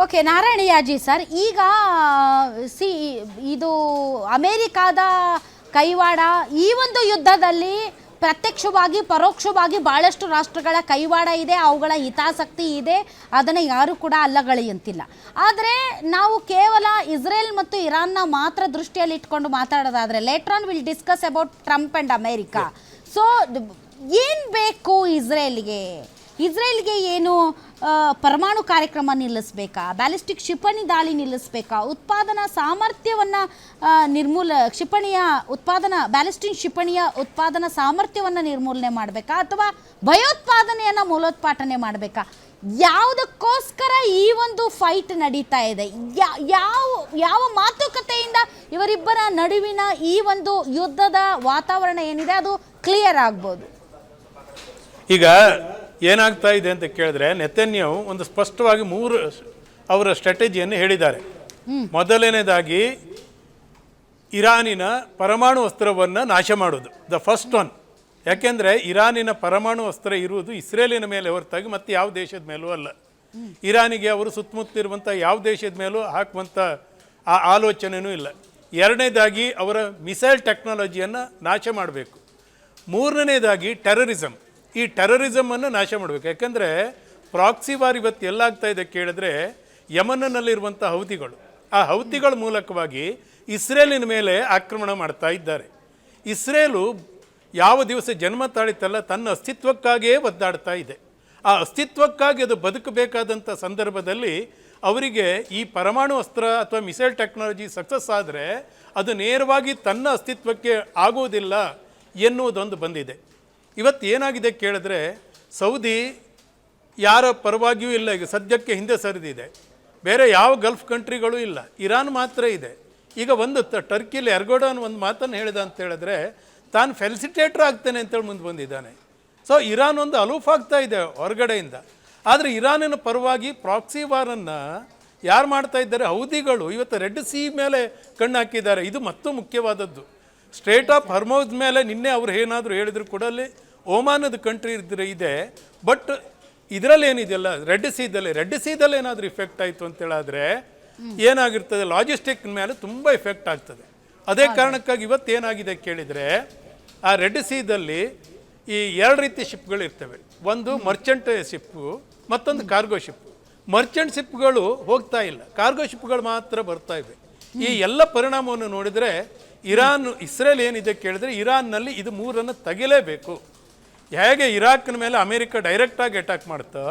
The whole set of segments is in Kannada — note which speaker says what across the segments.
Speaker 1: ಓಕೆ ನಾರಾಯಣಯ್ಯಜಿ ಸರ್, ಈಗ ಇದು ಅಮೇರಿಕಾದ ಕೈವಾಡ ಈ ಒಂದು ಯುದ್ಧದಲ್ಲಿ ಪ್ರತ್ಯಕ್ಷವಾಗಿ ಪರೋಕ್ಷವಾಗಿ ಭಾಳಷ್ಟು ರಾಷ್ಟ್ರಗಳ ಕೈವಾಡ ಇದೆ, ಅವುಗಳ ಹಿತಾಸಕ್ತಿ ಇದೆ, ಅದನ್ನು ಯಾರೂ ಕೂಡ ಅಲ್ಲಗಳೆಯುವಂತಿಲ್ಲ. ಆದರೆ ನಾವು ಕೇವಲ ಇಸ್ರೇಲ್ ಮತ್ತು ಇರಾನ್ನ ಮಾತ್ರ ದೃಷ್ಟಿಯಲ್ಲಿ ಇಟ್ಕೊಂಡು ಮಾತಾಡೋದಾದರೆ, later on will discuss about Trump and America. So ಏನು ಬೇಕು ಇಸ್ರೇಲ್ಗೆ ಏನು ಪರಮಾಣು ಕಾರ್ಯಕ್ರಮ ನಿಲ್ಲಿಸಬೇಕಾ, ಬ್ಯಾಲಿಸ್ಟಿಕ್ ಕ್ಷಿಪಣಿ ದಾಳಿ ನಿಲ್ಲಿಸಬೇಕಾ, ಉತ್ಪಾದನಾ ಸಾಮರ್ಥ್ಯವನ್ನು ಬ್ಯಾಲಿಸ್ಟಿಕ್ ಕ್ಷಿಪಣಿಯ ಉತ್ಪಾದನಾ ಸಾಮರ್ಥ್ಯವನ್ನು ನಿರ್ಮೂಲನೆ ಮಾಡಬೇಕಾ, ಅಥವಾ ಭಯೋತ್ಪಾದನೆಯನ್ನು ಮೂಲೋತ್ಪಾಟನೆ ಮಾಡಬೇಕಾ? ಯಾವುದಕ್ಕೋಸ್ಕರ ಈ ಒಂದು ಫೈಟ್ ನಡೀತಾ ಇದೆ? ಯಾವ ಮಾತುಕತೆಯಿಂದ ಇವರಿಬ್ಬರ ನಡುವಿನ ಈ ಒಂದು ಯುದ್ಧದ ವಾತಾವರಣ ಏನಿದೆ ಅದು ಕ್ಲಿಯರ್ ಆಗ್ಬೋದು?
Speaker 2: ಈಗ ಏನಾಗ್ತಾ ಇದೆ ಅಂತ ಕೇಳಿದ್ರೆ, ನೆತನ್ಯಾಹು ಒಂದು ಸ್ಪಷ್ಟವಾಗಿ ಮೂರು ಅವರ ಸ್ಟ್ರಾಟಜಿಯನ್ನು ಹೇಳಿದ್ದಾರೆ. ಮೊದಲನೇದಾಗಿ ಇರಾನಿನ ಪರಮಾಣು ಅಸ್ತ್ರವನ್ನು ನಾಶ ಮಾಡೋದು, ದ ಫಸ್ಟ್ ಒನ್. ಯಾಕೆಂದರೆ ಇರಾನಿನ ಪರಮಾಣು ಅಸ್ತ್ರ ಇರುವುದು ಇಸ್ರೇಲಿನ ಮೇಲೆ ಹೊರತಾಗಿ ಮತ್ತೆ ಯಾವ ದೇಶದ ಮೇಲೂ ಅಲ್ಲ. ಇರಾನಿಗೆ ಅವರು ಸುತ್ತಮುತ್ತಿರುವಂಥ ಯಾವ ದೇಶದ ಮೇಲೂ ಹಾಕುವಂಥ ಆ ಆಲೋಚನೆಯೂ ಇಲ್ಲ. ಎರಡನೇದಾಗಿ ಅವರ ಮಿಸೈಲ್ ಟೆಕ್ನಾಲಜಿಯನ್ನು ನಾಶ ಮಾಡಬೇಕು. ಮೂರನೇದಾಗಿ ಟೆರರಿಸಮ್, ಈ ಟೆರರಿಸಮನ್ನು ನಾಶ ಮಾಡಬೇಕು. ಯಾಕೆಂದರೆ ಪ್ರಾಕ್ಸಿ ವಾರ್ ಇವತ್ತು ಎಲ್ಲಾಗ್ತಾ ಇದೆ ಕೇಳಿದ್ರೆ, ಯಮನ್ನಲ್ಲಿರುವಂಥ ಹೌತಿಗಳು, ಆ ಹೌತಿಗಳ ಮೂಲಕವಾಗಿ ಇಸ್ರೇಲಿನ ಮೇಲೆ ಆಕ್ರಮಣ ಮಾಡ್ತಾ ಇದ್ದಾರೆ. ಇಸ್ರೇಲು ಯಾವ ದಿವಸ ಜನ್ಮ ತಾಳಿತಲ್ಲ ತನ್ನ ಅಸ್ತಿತ್ವಕ್ಕಾಗಿಯೇ ಒದ್ದಾಡ್ತಾ ಇದೆ. ಆ ಅಸ್ತಿತ್ವಕ್ಕಾಗಿ ಅದು ಬದುಕಬೇಕಾದಂಥ ಸಂದರ್ಭದಲ್ಲಿ ಅವರಿಗೆ ಈ ಪರಮಾಣು ಅಸ್ತ್ರ ಅಥವಾ ಮಿಸೈಲ್ ಟೆಕ್ನಾಲಜಿ ಸಕ್ಸಸ್ ಆದರೆ ಅದು ನೇರವಾಗಿ ತನ್ನ ಅಸ್ತಿತ್ವಕ್ಕೆ ಆಗೋದಿಲ್ಲ ಎನ್ನುವುದೊಂದು ಬಂದಿದೆ. ಇವತ್ತು ಏನಾಗಿದೆ ಕೇಳಿದ್ರೆ, ಸೌದಿ ಯಾರ ಪರವಾಗಿಯೂ ಇಲ್ಲ, ಈಗ ಸದ್ಯಕ್ಕೆ ಹಿಂದೆ ಸರಿದಿದೆ. ಬೇರೆ ಯಾವ ಗಲ್ಫ್ ಕಂಟ್ರಿಗಳೂ ಇಲ್ಲ, ಇರಾನ್ ಮಾತ್ರ ಇದೆ. ಈಗ ಒಂದು ಟರ್ಕಿಲಿ ಎರ್ಗೋಡಾನ್ ಒಂದು ಮಾತನ್ನು ಹೇಳಿದ ಅಂತ ಹೇಳಿದ್ರೆ, ತಾನು ಫೆಲಿಸಿಟೇಟರ್ ಆಗ್ತೇನೆ ಅಂತೇಳಿ ಮುಂದೆ ಬಂದಿದ್ದಾನೆ. ಸೊ ಇರಾನ್ ಒಂದು ಅಲೂಫ್ ಆಗ್ತಾ ಇದೆ ಹೊರಗಡೆಯಿಂದ. ಆದರೆ ಇರಾನಿನ ಪರವಾಗಿ ಪ್ರಾಕ್ಸಿ ವಾರನ್ನು ಯಾರು ಮಾಡ್ತಾ ಇದ್ದಾರೆ? ಹೌದಿಗಳು. ಇವತ್ತು ರೆಡ್ ಸಿ ಮೇಲೆ ಕಣ್ಣು ಹಾಕಿದ್ದಾರೆ. ಇದು ಮತ್ತೂ ಮುಖ್ಯವಾದದ್ದು. ಸ್ಟ್ರೇಟ್ ಆಫ್ ಹರ್ಮೋಸ್ ಮೇಲೆ ನಿನ್ನೆ ಅವರು ಏನಾದರೂ ಹೇಳಿದ್ರು ಕೂಡ ಅಲ್ಲಿ ಓಮಾನದ ಕಂಟ್ರಿ ಇದೆ. ಬಟ್ ಇದರಲ್ಲಿ ಏನಿದೆಯಲ್ಲ ರೆಡ್ ಸೀದಲ್ಲಿ ಏನಾದರೂ ಇಫೆಕ್ಟ್ ಆಯಿತು ಅಂತೇಳಿದ್ರೆ ಏನಾಗಿರ್ತದೆ, ಲಾಜಿಸ್ಟಿಕ್ ಮೇಲೆ ತುಂಬ ಇಫೆಕ್ಟ್ ಆಗ್ತದೆ. ಅದೇ ಕಾರಣಕ್ಕಾಗಿ ಇವತ್ತು ಏನಾಗಿದೆ ಕೇಳಿದರೆ, ಆ ರೆಡ್ ಸೀದಲ್ಲಿ ಈ ಎರಡು ರೀತಿ ಶಿಪ್ಗಳಿರ್ತವೆ. ಒಂದು ಮರ್ಚೆಂಟ್ ಶಿಪ್ಪು, ಮತ್ತೊಂದು ಕಾರ್ಗೋ ಶಿಪ್. ಮರ್ಚೆಂಟ್ ಶಿಪ್ಗಳು ಹೋಗ್ತಾ ಇಲ್ಲ, ಕಾರ್ಗೋ ಶಿಪ್ಗಳು ಮಾತ್ರ ಬರ್ತಾ ಇವೆ. ಈ ಎಲ್ಲ ಪರಿಣಾಮವನ್ನು ನೋಡಿದರೆ ಇಸ್ರೇಲ್ ಏನಿದೆ ಕೇಳಿದರೆ, ಇರಾನ್ನಲ್ಲಿ ಇದು ಮೂರನ್ನು ತೆಗಿಲೇಬೇಕು. ಹೇಗೆ ಇರಾಕ್ನ ಮೇಲೆ ಅಮೆರಿಕ ಡೈರೆಕ್ಟಾಗಿ ಅಟ್ಯಾಕ್ ಮಾಡುತ್ತೋ,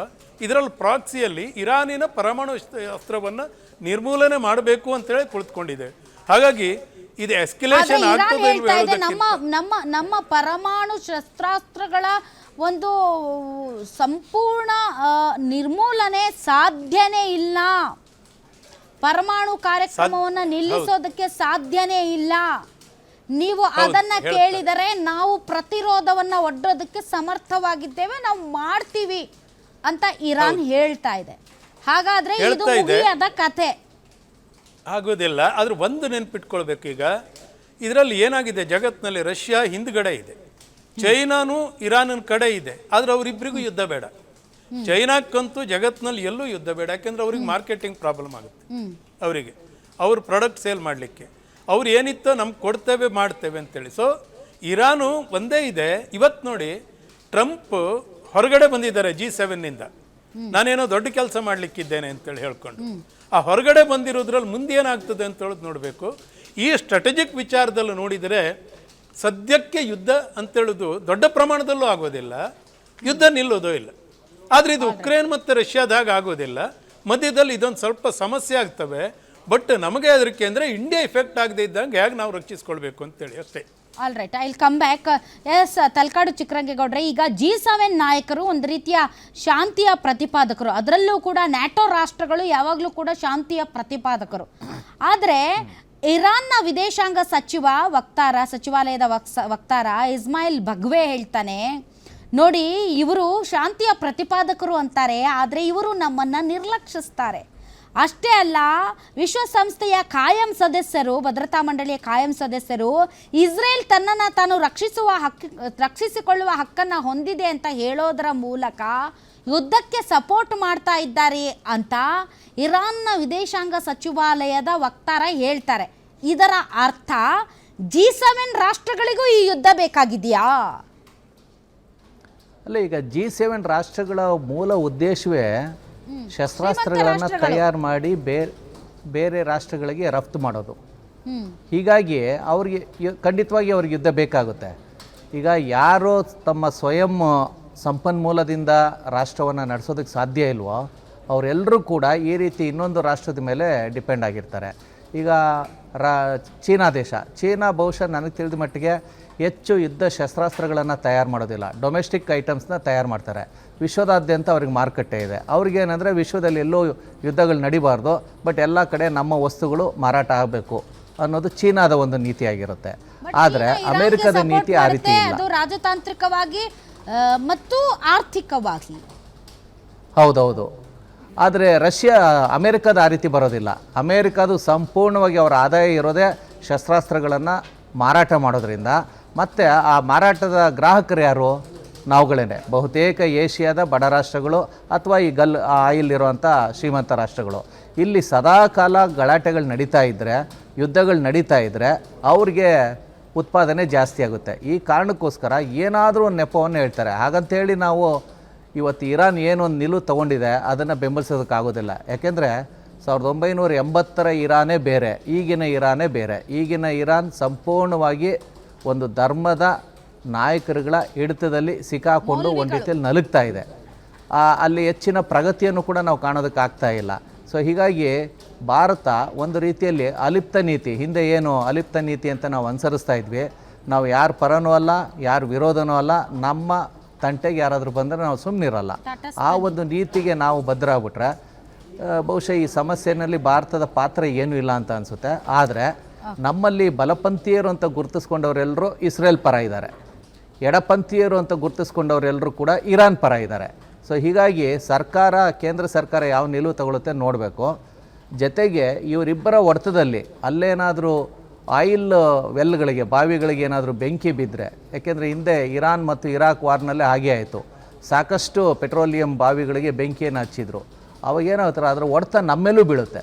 Speaker 2: ಇದರಲ್ಲಿ ಪ್ರಾಕ್ಸಿಯಲ್ಲಿ ಇರಾನಿನ ಪರಮಾಣು ಅಸ್ತ್ರವನ್ನು ನಿರ್ಮೂಲನೆ ಮಾಡಬೇಕು ಅಂತೇಳಿ ಕುಳಿತುಕೊಂಡಿದೆ. ಹಾಗಾಗಿ ಇದು ಎಸ್ಕಲೇಷನ್ ಆಗ್ತದೆ.
Speaker 1: ನಮ್ಮ ಪರಮಾಣು ಶಸ್ತ್ರಾಸ್ತ್ರಗಳ ಒಂದು ಸಂಪೂರ್ಣ ನಿರ್ಮೂಲನೆ ಸಾಧ್ಯನೇ ಇಲ್ಲ. ಪರಮಾಣು ಕಾರ್ಯಕ್ರಮವನ್ನು ನಿಲ್ಲಿಸೋದಕ್ಕೆ ಸಾಧ್ಯನೇ ಇಲ್ಲ. ನೀವು ಅದನ್ನ ಕೇಳಿದರೆ ನಾವು ಪ್ರತಿರೋಧವನ್ನ ಒಡ್ಡೋದಕ್ಕೆ ಸಮರ್ಥವಾಗಿದ್ದೇವೆ, ನಾವು ಮಾಡ್ತೀವಿ ಅಂತ ಇರಾನ್ ಹೇಳ್ತಾ ಇದೆ. ಹಾಗಾದ್ರೆ ಇದು ಮುಗಿಯದ ಕಥೆ
Speaker 2: ಆಗೋದಿಲ್ಲ. ಆದ್ರೆ ಒಂದು ನೆನ್ಪಿಟ್ಕೊಳ್ಬೇಕು, ಈಗ ಇದರಲ್ಲಿ ಏನಾಗಿದೆ, ಜಗತ್ತಿನಲ್ಲಿ ರಷ್ಯಾ ಹಿಂದ್ಗಡೆ ಇದೆ, ಚೈನಾನು ಇರಾನಿನ ಕಡೆ ಇದೆ. ಆದ್ರೆ ಅವರಿಬ್ಬರಿಗೂ ಯುದ್ಧ ಬೇಡ. ಚೈನಾಕ್ಕಂತೂ ಜಗತ್ತಿನಲ್ಲಿ ಎಲ್ಲೂ ಯುದ್ಧ ಬೇಡ. ಯಾಕೆಂದ್ರೆ ಅವ್ರಿಗೆ ಮಾರ್ಕೆಟಿಂಗ್ ಪ್ರಾಬ್ಲಮ್ ಆಗುತ್ತೆ. ಅವರಿಗೆ ಅವ್ರ ಪ್ರಾಡಕ್ಟ್ ಸೇಲ್ ಮಾಡಲಿಕ್ಕೆ ಅವ್ರು ಏನಿತ್ತೋ ನಮ್ಗೆ ಕೊಡ್ತೇವೆ ಮಾಡ್ತೇವೆ ಅಂತೇಳಿ. ಸೊ ಇರಾನು ಒಂದೇ ಇದೆ. ಇವತ್ತು ನೋಡಿ, ಟ್ರಂಪ್ ಹೊರಗಡೆ ಬಂದಿದ್ದಾರೆ G7ನಿಂದ, ನಾನೇನೋ ದೊಡ್ಡ ಕೆಲಸ ಮಾಡಲಿಕ್ಕಿದ್ದೇನೆ ಅಂತೇಳಿ ಹೇಳ್ಕೊಂಡು. ಆ ಹೊರಗಡೆ ಬಂದಿರೋದ್ರಲ್ಲಿ ಮುಂದೆ ಏನಾಗ್ತದೆ ಅಂತ ಹೇಳೋದು ನೋಡಬೇಕು. ಈ ಸ್ಟ್ರಾಟಜಿಕ್ ವಿಚಾರದಲ್ಲಿ ನೋಡಿದರೆ ಸದ್ಯಕ್ಕೆ ಯುದ್ಧ ಅಂತೇಳೋದು ದೊಡ್ಡ ಪ್ರಮಾಣದಲ್ಲೂ ಆಗೋದಿಲ್ಲ, ಯುದ್ಧ ನಿಲ್ಲೋದೂ ಇಲ್ಲ. ಆದರೆ ಇದು ಉಕ್ರೇನ್ ಮತ್ತು ರಷ್ಯಾದಾಗ ಆಗೋದಿಲ್ಲ. ಮಧ್ಯದಲ್ಲಿ ಇದೊಂದು ಸ್ವಲ್ಪ ಸಮಸ್ಯೆ ಆಗ್ತವೆ. ಬಟ್ ನಮಗೆ ಅದಕ್ಕೆ ಅಂದರೆ ಇಂಡಿಯಾ ಇಫೆಕ್ಟ್ ಆಗದೆ ಇದ್ದಂಗೆ ಹೇಗೆ ನಾವು ರಕ್ಷಿಸ್ಕೊಳ್ಬೇಕು ಅಂತೇಳಿ ಅಷ್ಟೇ.
Speaker 1: All right, I will come back. Yes, Talakadu ಚಿಕ್ಕರಂಗೇಗೌಡ್ರೆ, ಈಗ G7 ನಾಯಕರು ಒಂದು ರೀತಿಯ ಶಾಂತಿಯ ಪ್ರತಿಪಾದಕರು. ಅದರಲ್ಲೂ ಕೂಡ ನ್ಯಾಟೋ ರಾಷ್ಟ್ರಗಳು ಯಾವಾಗಲೂ ಕೂಡ ಶಾಂತಿಯ ಪ್ರತಿಪಾದಕರು. ಆದರೆ ಇರಾನ್ನ ವಿದೇಶಾಂಗ ಸಚಿವಾಲಯದ ವಕ್ತಾರ ಇಸ್ಮಾಯಿಲ್ ಬಗ್ವೆ ಹೇಳ್ತಾನೆ, ನೋಡಿ ಇವರು ಶಾಂತಿಯ ಪ್ರತಿಪಾದಕರು ಅಂತಾರೆ, ಆದರೆ ಇವರು ನಮ್ಮನ್ನು ನಿರ್ಲಕ್ಷಿಸ್ತಾರೆ. ಅಷ್ಟೇ ಅಲ್ಲ, ವಿಶ್ವಸಂಸ್ಥೆಯ ಕಾಯಂ ಸದಸ್ಯರು, ಭದ್ರತಾ ಮಂಡಳಿಯ ಕಾಯಂ ಸದಸ್ಯರು ಇಸ್ರೇಲ್ ತನ್ನನ್ನು ತಾನು ರಕ್ಷಿಸಿಕೊಳ್ಳುವ ಹಕ್ಕನ್ನು ಹೊಂದಿದೆ ಅಂತ ಹೇಳೋದರ ಮೂಲಕ ಯುದ್ಧಕ್ಕೆ ಸಪೋರ್ಟ್ ಮಾಡ್ತಾ ಇದ್ದಾರೆ ಅಂತ ಇರಾನ್ನ ವಿದೇಶಾಂಗ ಸಚಿವಾಲಯದ ವಕ್ತಾರ ಹೇಳ್ತಾರೆ. ಇದರ ಅರ್ಥ G7 ರಾಷ್ಟ್ರಗಳಿಗೂ ಈ ಯುದ್ಧ ಬೇಕಾಗಿದೆಯಾ?
Speaker 3: ಅಲ್ಲ, ಈಗ G7 ರಾಷ್ಟ್ರಗಳ ಮೂಲ ಉದ್ದೇಶವೇ ಶಸ್ತ್ರಾಸ್ತ್ರಗಳನ್ನು ತಯಾರು ಮಾಡಿ ಬೇರೆ ರಾಷ್ಟ್ರಗಳಿಗೆ ರಫ್ತು ಮಾಡೋದು. ಹೀಗಾಗಿ ಅವ್ರಿಗೆ ಖಂಡಿತವಾಗಿ ಅವ್ರಿಗೆ ಯುದ್ಧ ಬೇಕಾಗುತ್ತೆ. ಈಗ ಯಾರು ತಮ್ಮ ಸ್ವಯಂ ಸಂಪನ್ಮೂಲದಿಂದ ರಾಷ್ಟ್ರವನ್ನು ನಡೆಸೋದಕ್ಕೆ ಸಾಧ್ಯ ಇಲ್ವೋ ಅವರೆಲ್ಲರೂ ಕೂಡ ಈ ರೀತಿ ಇನ್ನೊಂದು ರಾಷ್ಟ್ರದ ಮೇಲೆ ಡಿಪೆಂಡ್ ಆಗಿರ್ತಾರೆ. ಈಗ ಚೀನಾ ದೇಶ, ಚೀನಾ ಬಹುಶಃ ನನಗೆ ತಿಳಿದ ಮಟ್ಟಿಗೆ ಹೆಚ್ಚು ಯುದ್ಧ ಶಸ್ತ್ರಾಸ್ತ್ರಗಳನ್ನು ತಯಾರು ಮಾಡೋದಿಲ್ಲ, ಡೊಮೆಸ್ಟಿಕ್ ಐಟಮ್ಸ್ನ ತಯಾರು ಮಾಡ್ತಾರೆ. ವಿಶ್ವದಾದ್ಯಂತ ಅವ್ರಿಗೆ ಮಾರುಕಟ್ಟೆ ಇದೆ. ಅವ್ರಿಗೇನೆಂದರೆ ವಿಶ್ವದಲ್ಲಿ ಎಲ್ಲೂ ಯುದ್ಧಗಳು ನಡಿಬಾರ್ದು, ಬಟ್ ಎಲ್ಲ ಕಡೆ ನಮ್ಮ ವಸ್ತುಗಳು ಮಾರಾಟ ಆಗಬೇಕು ಅನ್ನೋದು ಚೀನಾದ ಒಂದು ನೀತಿಯಾಗಿರುತ್ತೆ. ಆದರೆ ಅಮೆರಿಕದ ನೀತಿ ಆ ರೀತಿ ಇಲ್ಲ.
Speaker 1: ಅದು ರಾಜತಾಂತ್ರಿಕವಾಗಿ ಮತ್ತು ಆರ್ಥಿಕವಾಗಿ.
Speaker 3: ಹೌದೌದು. ಆದರೆ ರಷ್ಯಾ, ಅಮೆರಿಕದ ಆ ರೀತಿ ಬರೋದಿಲ್ಲ. ಅಮೆರಿಕದು ಸಂಪೂರ್ಣವಾಗಿ ಅವರ ಆದಾಯ ಇರೋದೇ ಶಸ್ತ್ರಾಸ್ತ್ರಗಳನ್ನು ಮಾರಾಟ ಮಾಡೋದ್ರಿಂದ. ಮತ್ತು ಆ ಮಾರಾಟದ ಗ್ರಾಹಕರು ಯಾರು? ನಾವುಗಳೇ. ಬಹುತೇಕ ಏಷ್ಯಾದ ಬಡ ರಾಷ್ಟ್ರಗಳು ಅಥವಾ ಈ ಆಯಿಲ್ ಇರುವಂಥ ಶ್ರೀಮಂತ ರಾಷ್ಟ್ರಗಳು. ಇಲ್ಲಿ ಸದಾಕಾಲ ಗಲಾಟೆಗಳು ನಡೀತಾ ಇದ್ದರೆ, ಯುದ್ಧಗಳು ನಡೀತಾ ಇದ್ದರೆ ಅವ್ರಿಗೆ ಉತ್ಪಾದನೆ ಜಾಸ್ತಿ ಆಗುತ್ತೆ. ಈ ಕಾರಣಕ್ಕೋಸ್ಕರ ಏನಾದರೂ ಒಂದು ನೆಪವನ್ನು ಹೇಳ್ತಾರೆ. ಹಾಗಂತೇಳಿ ನಾವು ಇವತ್ತು ಇರಾನ್ ಏನೊಂದು ನಿಲುವು ತೊಗೊಂಡಿದೆ ಅದನ್ನು ಬೆಂಬಲಿಸೋದಕ್ಕಾಗೋದಿಲ್ಲ. ಯಾಕೆಂದರೆ 1980ರ ಇರಾನೇ ಬೇರೆ, ಈಗಿನ ಇರಾನೇ ಬೇರೆ. ಈಗಿನ ಇರಾನ್ ಸಂಪೂರ್ಣವಾಗಿ ಒಂದು ಧರ್ಮದ ನಾಯಕರುಗಳ ಹಿಡಿತದಲ್ಲಿ ಸಿಕ್ಕಾಕೊಂಡು ಒಂದು ರೀತಿಯಲ್ಲಿ ನಲುಗ್ತಾ ಇದೆ. ಅಲ್ಲಿ ಹೆಚ್ಚಿನ ಪ್ರಗತಿಯನ್ನು ಕೂಡ ನಾವು ಕಾಣೋದಕ್ಕಾಗ್ತಾ ಇಲ್ಲ. ಸೊ ಹೀಗಾಗಿ ಭಾರತ ಒಂದು ರೀತಿಯಲ್ಲಿ ಅಲಿಪ್ತ ನೀತಿ, ಹಿಂದೆ ಏನು ಅಲಿಪ್ತ ನೀತಿ ಅಂತ ನಾವು ಅನುಸರಿಸ್ತಾ ಇದ್ವಿ, ನಾವು ಯಾರ ಪರನೂ ಅಲ್ಲ, ಯಾರ ವಿರೋಧನೂ ಅಲ್ಲ, ನಮ್ಮ ತಂಟೆಗೆ ಯಾರಾದರೂ ಬಂದರೆ ನಾವು ಸುಮ್ಮನಿರಲ್ಲ, ಆ ಒಂದು ನೀತಿಗೆ ನಾವು ಬದ್ಧರಾಗ್ಬಿಟ್ರೆ ಬಹುಶಃ ಈ ಸಮಸ್ಯೆಯಲ್ಲಿ ಭಾರತದ ಪಾತ್ರ ಏನೂ ಇಲ್ಲ ಅಂತ ಅನಿಸುತ್ತೆ. ಆದರೆ ನಮ್ಮಲ್ಲಿ ಬಲಪಂಥೀಯರು ಅಂತ ಗುರುತಿಸ್ಕೊಂಡವರೆಲ್ಲರೂ ಇಸ್ರೇಲ್ ಪರ ಇದ್ದಾರೆ, ಎಡಪಂಥೀಯರು ಅಂತ ಗುರುತಿಸ್ಕೊಂಡವರೆಲ್ಲರೂ ಕೂಡ ಇರಾನ್ ಪರ ಇದ್ದಾರೆ. ಸೊ ಹೀಗಾಗಿ ಸರ್ಕಾರ, ಕೇಂದ್ರ ಸರ್ಕಾರ ಯಾವ ನಿಲುವು ತಗೊಳುತ್ತೆ ನೋಡಬೇಕು. ಜೊತೆಗೆ ಇವರಿಬ್ಬರ ಹೊಡೆತದಲ್ಲಿ ಅಲ್ಲೇನಾದರೂ ಆಯಿಲ್ ವೆಲ್ಗಳಿಗೆ, ಬಾವಿಗಳಿಗೆ ಏನಾದರೂ ಬೆಂಕಿ ಬಿದ್ದರೆ, ಯಾಕೆಂದರೆ ಹಿಂದೆ ಇರಾನ್ ಮತ್ತು ಇರಾಕ್ ವಾರ್ನಲ್ಲೇ ಹಾಗೆ ಆಯಿತು, ಸಾಕಷ್ಟು ಪೆಟ್ರೋಲಿಯಂ ಬಾವಿಗಳಿಗೆ ಬೆಂಕಿಯನ್ನು ಹಚ್ಚಿದ್ರು. ಅವಾಗೇನಾಗ್ತಾರೆ, ಅದರ ಹೊಡೆತ ನಮ್ಮೇಲೂ ಬೀಳುತ್ತೆ.